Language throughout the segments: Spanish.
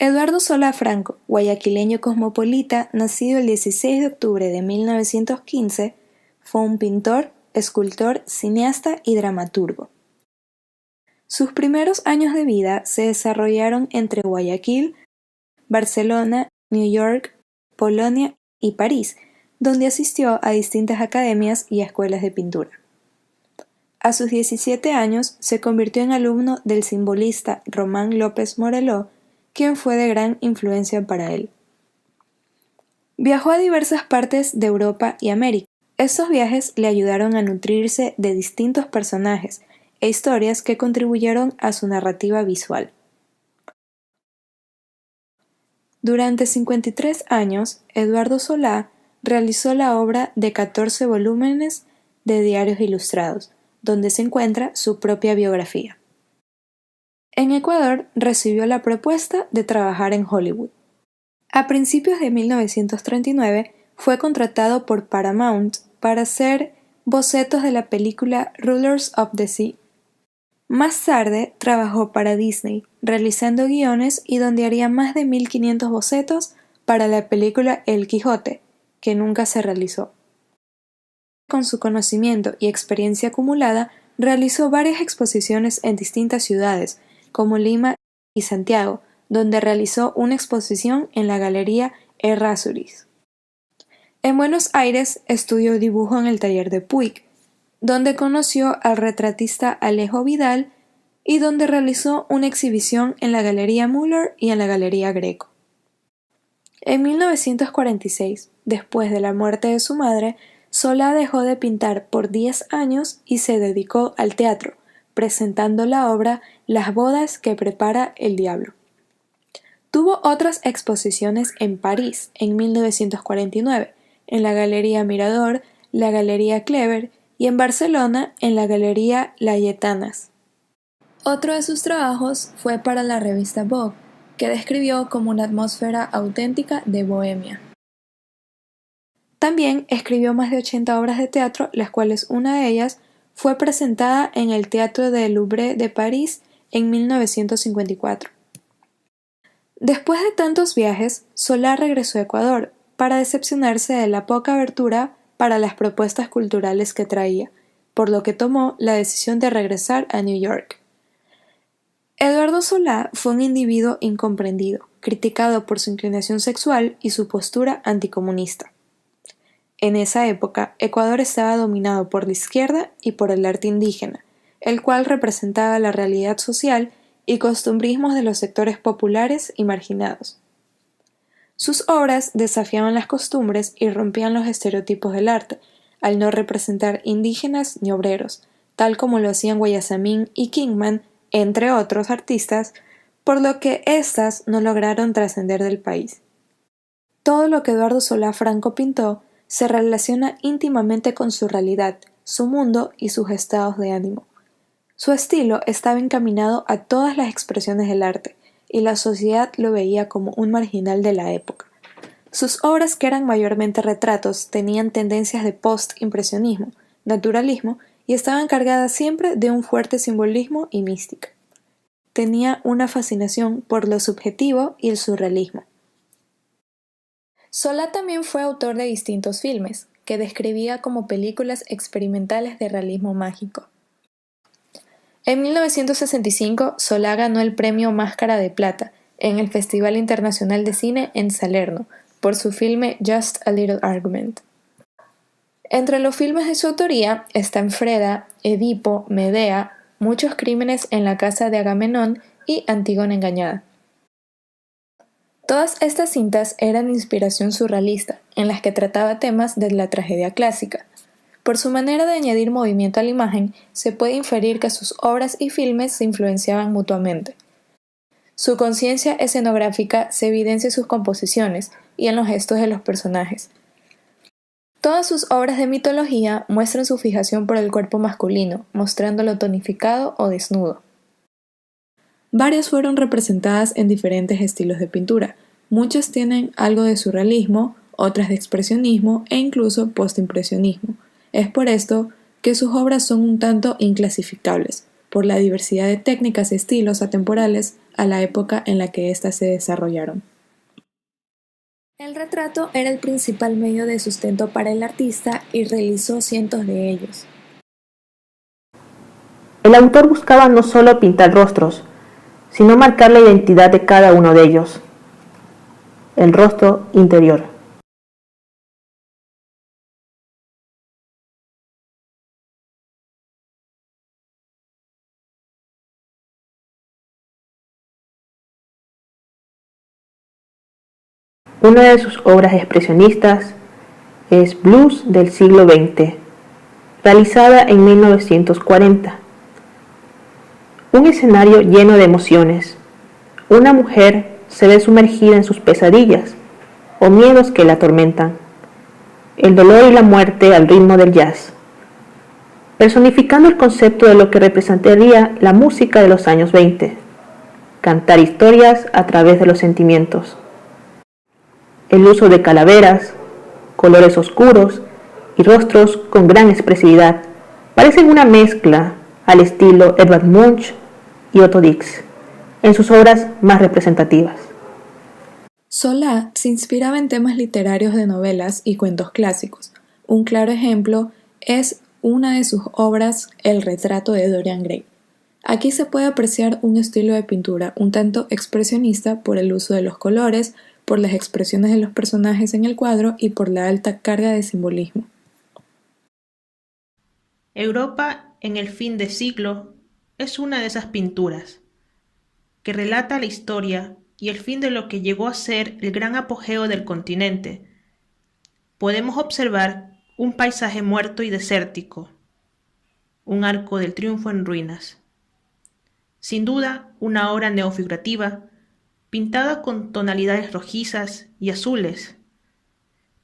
Eduardo Solá Franco, guayaquileño cosmopolita, nacido el 16 de octubre de 1915, fue un pintor, escultor, cineasta y dramaturgo. Sus primeros años de vida se desarrollaron entre Guayaquil, Barcelona, New York, Polonia y París, donde asistió a distintas academias y escuelas de pintura. A sus 17 años se convirtió en alumno del simbolista Román López Moreló, quien fue de gran influencia para él. Viajó a diversas partes de Europa y América. Estos viajes le ayudaron a nutrirse de distintos personajes e historias que contribuyeron a su narrativa visual. Durante 53 años, Eduardo Solá realizó la obra de 14 volúmenes de diarios ilustrados, donde se encuentra su propia biografía. En Ecuador recibió la propuesta de trabajar en Hollywood. A principios de 1939 fue contratado por Paramount para hacer bocetos de la película Rulers of the Sea. Más tarde trabajó para Disney, realizando guiones y donde haría más de 1500 bocetos para la película El Quijote, que nunca se realizó. Con su conocimiento y experiencia acumulada, realizó varias exposiciones en distintas ciudades, como Lima y Santiago, donde realizó una exposición en la Galería Errázuriz. En Buenos Aires estudió dibujo en el taller de Puig, donde conoció al retratista Alejo Vidal y donde realizó una exhibición en la Galería Müller y en la Galería Greco. En 1946, después de la muerte de su madre, Solá dejó de pintar por 10 años y se dedicó al teatro, presentando la obra Las bodas que prepara el diablo. Tuvo otras exposiciones en París en 1949, en la Galería Mirador, la Galería Kleber y en Barcelona en la Galería Layetanas. Otro de sus trabajos fue para la revista Vogue, que describió como una atmósfera auténtica de Bohemia. También escribió más de 80 obras de teatro, las cuales una de ellas fue presentada en el Teatro del Louvre de París en 1954. Después de tantos viajes, Solá regresó a Ecuador para decepcionarse de la poca abertura para las propuestas culturales que traía, por lo que tomó la decisión de regresar a New York. Eduardo Solá fue un individuo incomprendido, criticado por su inclinación sexual y su postura anticomunista. En esa época, Ecuador estaba dominado por la izquierda y por el arte indígena, el cual representaba la realidad social y costumbrismos de los sectores populares y marginados. Sus obras desafiaban las costumbres y rompían los estereotipos del arte, al no representar indígenas ni obreros, tal como lo hacían Guayasamín y Kingman, entre otros artistas, por lo que éstas no lograron trascender del país. Todo lo que Eduardo Solá Franco pintó se relaciona íntimamente con su realidad, su mundo y sus estados de ánimo. Su estilo estaba encaminado a todas las expresiones del arte, y la sociedad lo veía como un marginal de la época. Sus obras, que eran mayormente retratos, tenían tendencias de post-impresionismo, naturalismo, y estaban cargadas siempre de un fuerte simbolismo y mística. Tenía una fascinación por lo subjetivo y el surrealismo. Solá también fue autor de distintos filmes, que describía como películas experimentales de realismo mágico. En 1965, Solá ganó el premio Máscara de Plata en el Festival Internacional de Cine en Salerno por su filme Just a Little Argument. Entre los filmes de su autoría están Freda, Edipo, Medea, Muchos crímenes en la casa de Agamenón y Antígona engañada. Todas estas cintas eran de inspiración surrealista, en las que trataba temas de la tragedia clásica. Por su manera de añadir movimiento a la imagen, se puede inferir que sus obras y filmes se influenciaban mutuamente. Su conciencia escenográfica se evidencia en sus composiciones y en los gestos de los personajes. Todas sus obras de mitología muestran su fijación por el cuerpo masculino, mostrándolo tonificado o desnudo. Varias fueron representadas en diferentes estilos de pintura. Muchas tienen algo de surrealismo, otras de expresionismo e incluso postimpresionismo. Es por esto que sus obras son un tanto inclasificables. por la diversidad de técnicas y estilos atemporales a la época en la que éstas se desarrollaron. El retrato era el principal medio de sustento para el artista y realizó cientos de ellos. El autor buscaba no solo pintar rostros, sino marcar la identidad de cada uno de ellos. El rostro interior. Una de sus obras expresionistas es Blues del siglo XX, realizada en 1940. Un escenario lleno de emociones. Una mujer se ve sumergida en sus pesadillas o miedos que la atormentan. El dolor y la muerte al ritmo del jazz, personificando el concepto de lo que representaría la música de los años 20, cantar historias a través de los sentimientos. El uso de calaveras, colores oscuros y rostros con gran expresividad parecen una mezcla al estilo Edvard Munch y Otto Dix en sus obras más representativas. Solá se inspiraba en temas literarios de novelas y cuentos clásicos. Un claro ejemplo es una de sus obras, El retrato de Dorian Gray. Aquí se puede apreciar un estilo de pintura un tanto expresionista por el uso de los colores, por las expresiones de los personajes en el cuadro y por la alta carga de simbolismo. Europa en el fin de siglo es una de esas pinturas que relata la historia y el fin de lo que llegó a ser el gran apogeo del continente. Podemos observar un paisaje muerto y desértico, un arco del triunfo en ruinas. Sin duda, una obra neofigurativa, pintada con tonalidades rojizas y azules,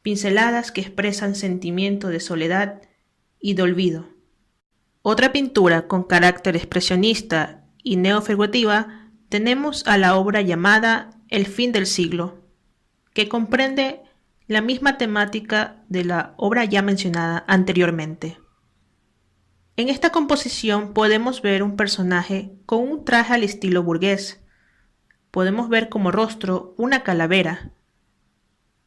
pinceladas que expresan sentimiento de soledad y de olvido. Otra pintura con carácter expresionista y neofigurativa tenemos a la obra llamada El fin del siglo, que comprende la misma temática de la obra ya mencionada anteriormente. En esta composición podemos ver un personaje con un traje al estilo burgués. Podemos ver como rostro una calavera,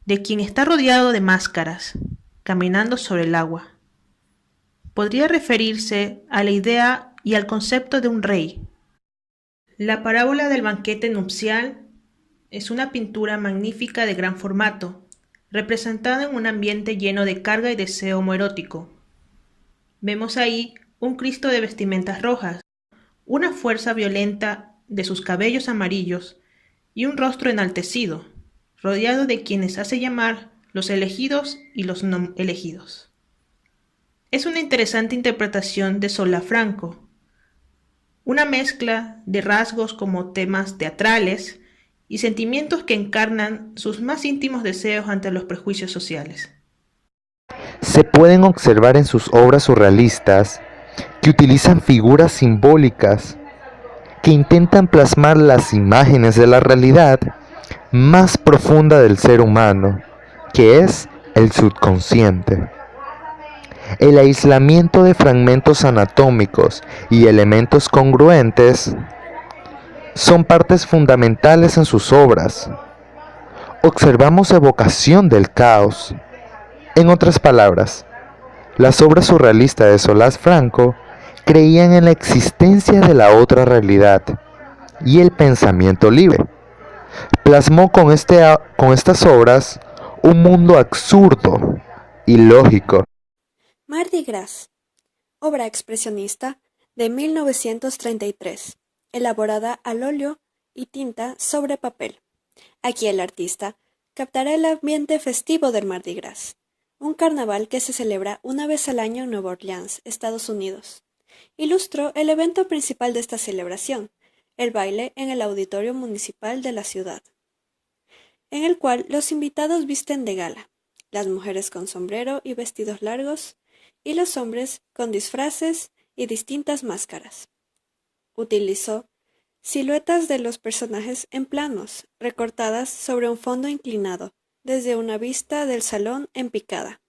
de quien está rodeado de máscaras, caminando sobre el agua. Podría referirse a la idea y al concepto de un rey. La parábola del banquete nupcial es una pintura magnífica de gran formato, representada en un ambiente lleno de carga y deseo homoerótico. Vemos ahí un Cristo de vestimentas rojas, una fuerza violenta de sus cabellos amarillos y un rostro enaltecido, rodeado de quienes hace llamar los elegidos y los no elegidos. Es una interesante interpretación de Solá Franco, una mezcla de rasgos como temas teatrales y sentimientos que encarnan sus más íntimos deseos ante los prejuicios sociales. Se pueden observar en sus obras surrealistas que utilizan figuras simbólicas que intentan plasmar las imágenes de la realidad más profunda del ser humano, que es el subconsciente. El aislamiento de fragmentos anatómicos y elementos congruentes son partes fundamentales en sus obras. Observamos evocación del caos. En otras palabras, las obras surrealistas de Solá Franco creían en la existencia de la otra realidad y el pensamiento libre. Plasmó con estas obras un mundo absurdo, ilógico. Mardi Gras, obra expresionista de 1933, elaborada al óleo y tinta sobre papel. Aquí el artista captará el ambiente festivo del Mardi Gras, un carnaval que se celebra una vez al año en Nueva Orleans, Estados Unidos. Ilustró el evento principal de esta celebración, el baile en el auditorio municipal de la ciudad, en el cual los invitados visten de gala, las mujeres con sombrero y vestidos largos, y los hombres con disfraces y distintas máscaras. Utilizó siluetas de los personajes en planos, recortadas sobre un fondo inclinado, desde una vista del salón en picada.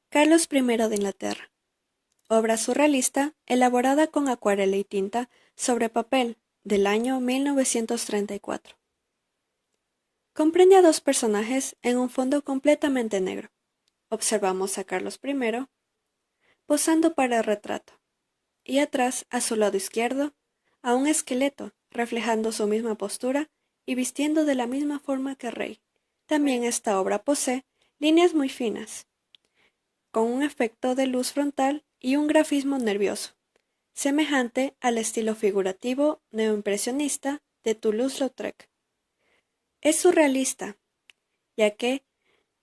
Carlos I de Inglaterra. obra surrealista elaborada con acuarela y tinta sobre papel del año 1934. Comprende a dos personajes en un fondo completamente negro. Observamos a Carlos I posando para el retrato, y atrás, a su lado izquierdo, a un esqueleto reflejando su misma postura y vistiendo de la misma forma que el rey. También esta obra posee líneas muy finas, con un efecto de luz frontal y un grafismo nervioso, semejante al estilo figurativo neoimpresionista de Toulouse-Lautrec. Es surrealista, ya que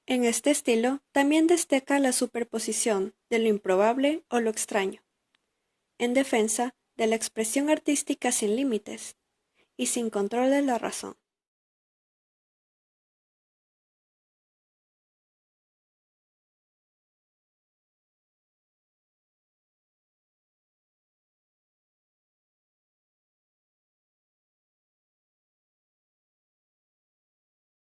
en este estilo también destaca la superposición de lo improbable o lo extraño, en defensa de la expresión artística sin límites y sin control de la razón.